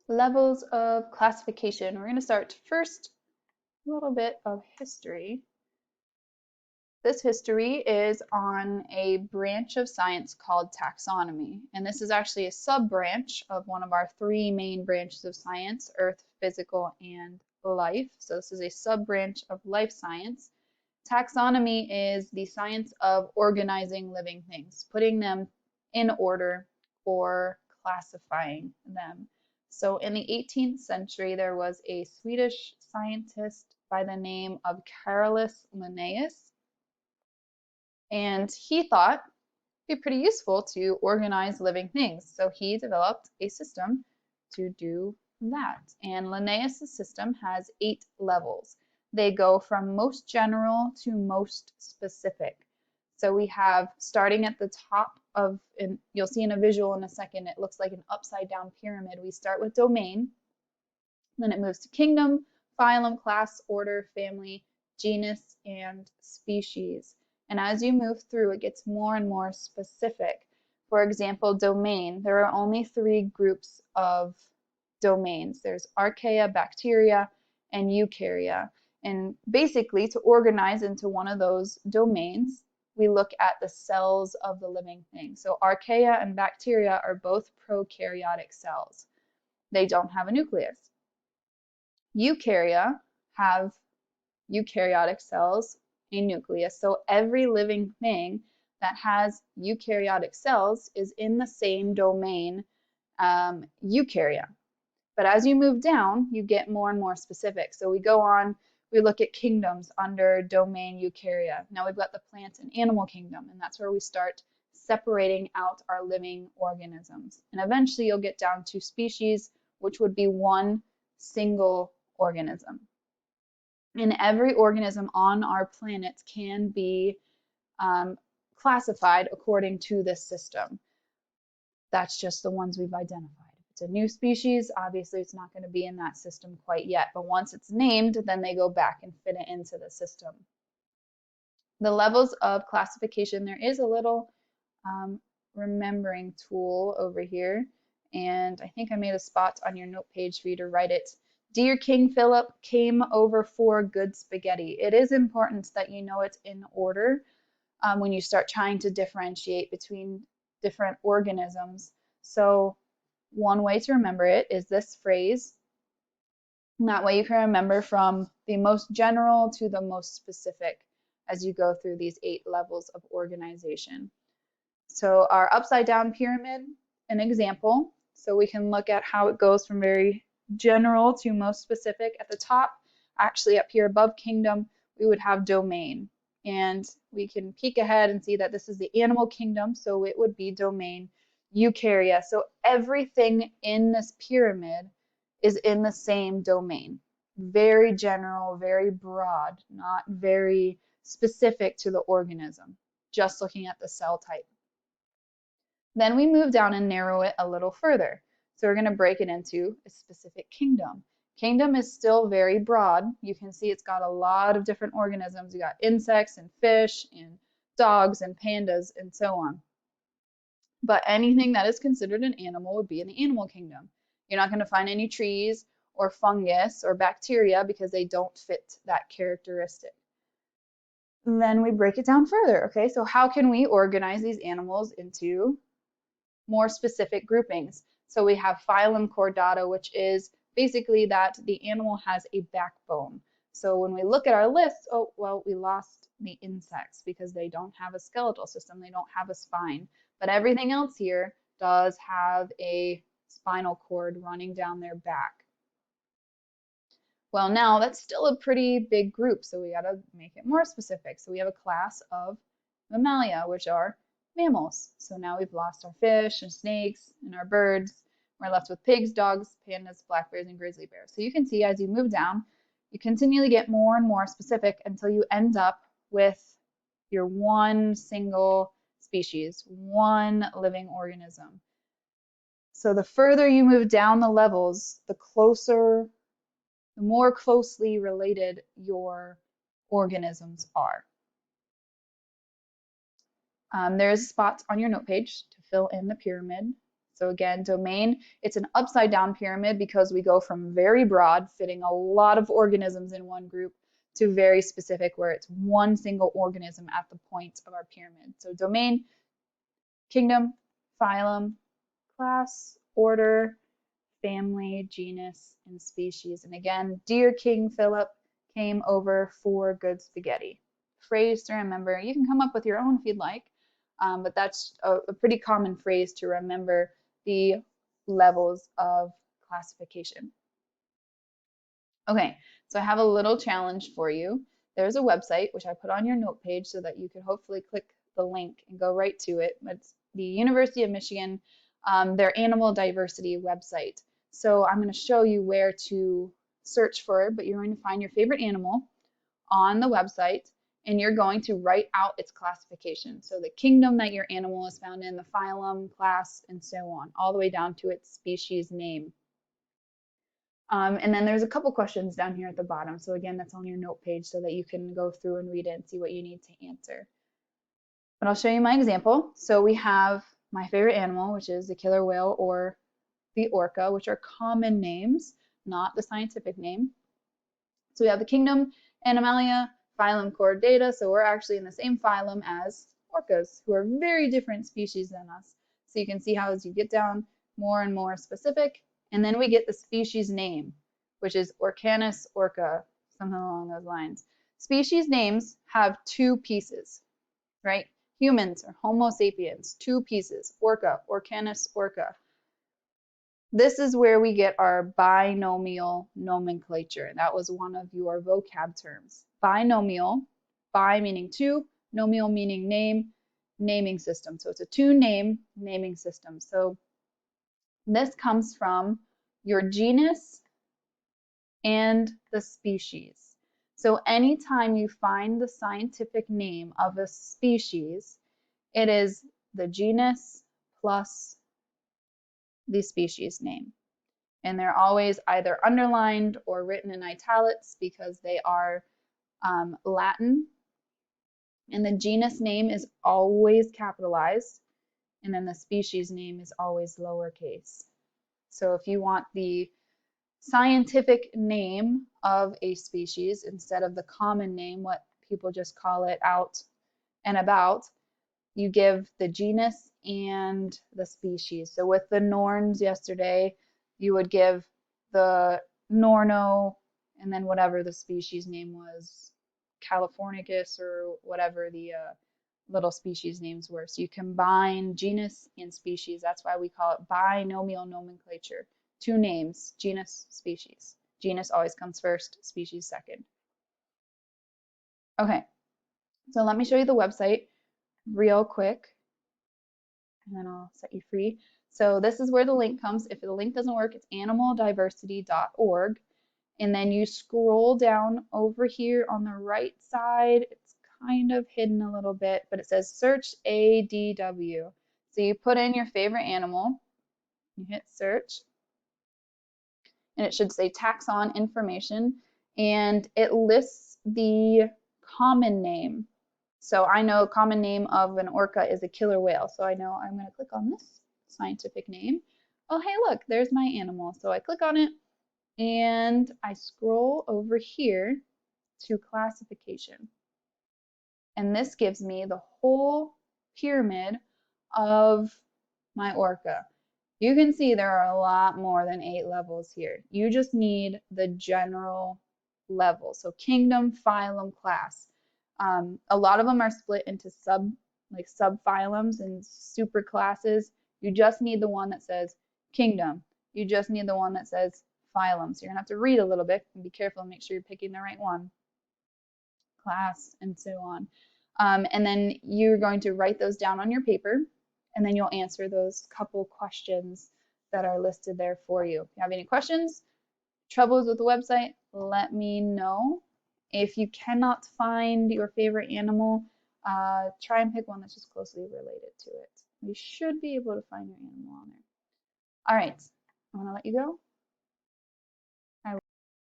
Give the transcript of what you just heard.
Levels of classification. We're going to start first a little bit of history. This history is on a branch of science called taxonomy, and this is actually a sub-branch of one of our three main branches of science, earth, physical, and life. So this is a sub-branch of life science. Taxonomy is the science of organizing living things, putting them in order or classifying them. So in the 18th century, there was a Swedish scientist by the name of Carolus Linnaeus, and he thought it'd be pretty useful to organize living things. So he developed a system to do that. And Linnaeus' system has 8 levels. They go from most general to most specific. So we have, starting at the top of, and you'll see in a visual in a second, it looks like an upside down pyramid. We start with domain, then it moves to kingdom, phylum, class, order, family, genus, and species. And as you move through, it gets more and more specific. For example, domain, there are only 3 groups of domains. There's archaea, bacteria, and eukarya. And basically, to organize into one of those domains, we look at the cells of the living thing. So archaea and bacteria are both prokaryotic cells. They don't have a nucleus. Eukarya have eukaryotic cells, a nucleus. So every living thing that has eukaryotic cells is in the same domain, eukarya. But as you move down, you get more and more specific. So we go on, we look at kingdoms under domain eukarya. Now we've got the plant and animal kingdom, and that's where we start separating out our living organisms. And eventually you'll get down to species, which would be one single organism. And every organism on our planet can be classified according to this system. That's just the ones we've identified. If it's a new species, obviously it's not going to be in that system quite yet, but once it's named, then they go back and fit it into the system. The levels of classification, there is a little remembering tool over here, and I think I made a spot on your note page for you to write it. Dear King Philip came over for good spaghetti. It is important that you know it's in order when you start trying to differentiate between different organisms. So one way to remember it is this phrase. And that way you can remember from the most general to the most specific as you go through these 8 levels of organization. So our upside down pyramid, an example. So we can look at how it goes from very general to most specific. At the top, actually up here above kingdom, we would have domain. And we can peek ahead and see that this is the animal kingdom, so it would be domain eukarya. So everything in this pyramid is in the same domain. Very general, very broad, not very specific to the organism, just looking at the cell type. Then we move down and narrow it a little further. So we're going to break it into a specific kingdom. Kingdom is still very broad. You can see it's got a lot of different organisms. You got insects and fish and dogs and pandas and so on. But anything that is considered an animal would be in the animal kingdom. You're not going to find any trees or fungus or bacteria because they don't fit that characteristic. And then we break it down further. Okay, so how can we organize these animals into more specific groupings? So we have phylum Chordata, which is basically that the animal has a backbone. So when we look at our list, oh, well, we lost the insects because they don't have a skeletal system, they don't have a spine. But everything else here does have a spinal cord running down their back. Well, now that's still a pretty big group, so we got to make it more specific. So we have a class of Mammalia, which are mammals. So now we've lost our fish and snakes and our birds. We're left with pigs, dogs, pandas, black bears, and grizzly bears. So you can see as you move down, you continually get more and more specific until you end up with your one single species, one living organism. So the further you move down the levels, the more closely related your organisms are. There's spots on your note page to fill in the pyramid. So again, domain, it's an upside down pyramid because we go from very broad, fitting a lot of organisms in one group, to very specific where it's one single organism at the point of our pyramid. So domain, kingdom, phylum, class, order, family, genus, and species. And again, dear King Philip came over for good spaghetti. Phrase to remember. You can come up with your own if you'd like, but that's a pretty common phrase to remember the levels of classification. Okay, so I have a little challenge for you. There's a website which I put on your note page so that you could hopefully click the link and go right to it. It's the University of Michigan, their animal diversity website. So I'm going to show you where to search for it, but you're going to find your favorite animal on the website and you're going to write out its classification. So the kingdom that your animal is found in, the phylum, class, and so on, all the way down to its species name. And then there's a couple questions down here at the bottom. So again, that's on your note page so that you can go through and read it and see what you need to answer. But I'll show you my example. So we have my favorite animal, which is the killer whale or the orca, which are common names, not the scientific name. So we have the kingdom, Animalia, phylum, Chordata. So we're actually in the same phylum as orcas, who are very different species than us. So you can see how as you get down more and more specific, and then we get the species name, which is Orcanis orca, something along those lines. Species names have two pieces, right? Humans or Homo sapiens, two pieces, orca, Orcanis orca. This is where we get our binomial nomenclature. That was one of your vocab terms. Binomial, bi meaning two, nomial meaning name, naming system. So it's a two-name naming system. So this comes from your genus and the species. So anytime you find the scientific name of a species, it is the genus plus the species name. And they're always either underlined or written in italics because they are Latin. And the genus name is always capitalized, and then the species name is always lowercase. So if you want the scientific name of a species instead of the common name, what people just call it out and about, you give the genus and the species. So with the Norns yesterday, you would give the Norno and then whatever the species name was, Californicus or whatever the little species names were. So you combine genus and species. That's why we call it binomial nomenclature. Two names, genus, species. Genus always comes first, species second. Okay, so let me show you the website real quick, and then I'll set you free. So this is where the link comes. If the link doesn't work, it's animaldiversity.org. And then you scroll down over here on the right side. It's kind of hidden a little bit, but it says search ADW. So you put in your favorite animal, you hit search, and it should say taxon information, and it lists the common name. So I know common name of an orca is a killer whale. So I know I'm going to click on this scientific name. Oh, hey, look, there's my animal. So I click on it and I scroll over here to classification. And this gives me the whole pyramid of my orca. You can see there are a lot more than 8 levels here. You just need the general level. So kingdom, phylum, class. A lot of them are split into subphylums and super classes. You just need the one that says kingdom. You just need the one that says phylum. So you're gonna have to read a little bit and be careful and make sure you're picking the right one. Class and so on. And then you're going to write those down on your paper, and then you'll answer those couple questions that are listed there for you. If you have any questions, troubles with the website, let me know. If you cannot find your favorite animal, try and pick one that's just closely related to it. You should be able to find your animal on there. All right, I'm gonna let you go.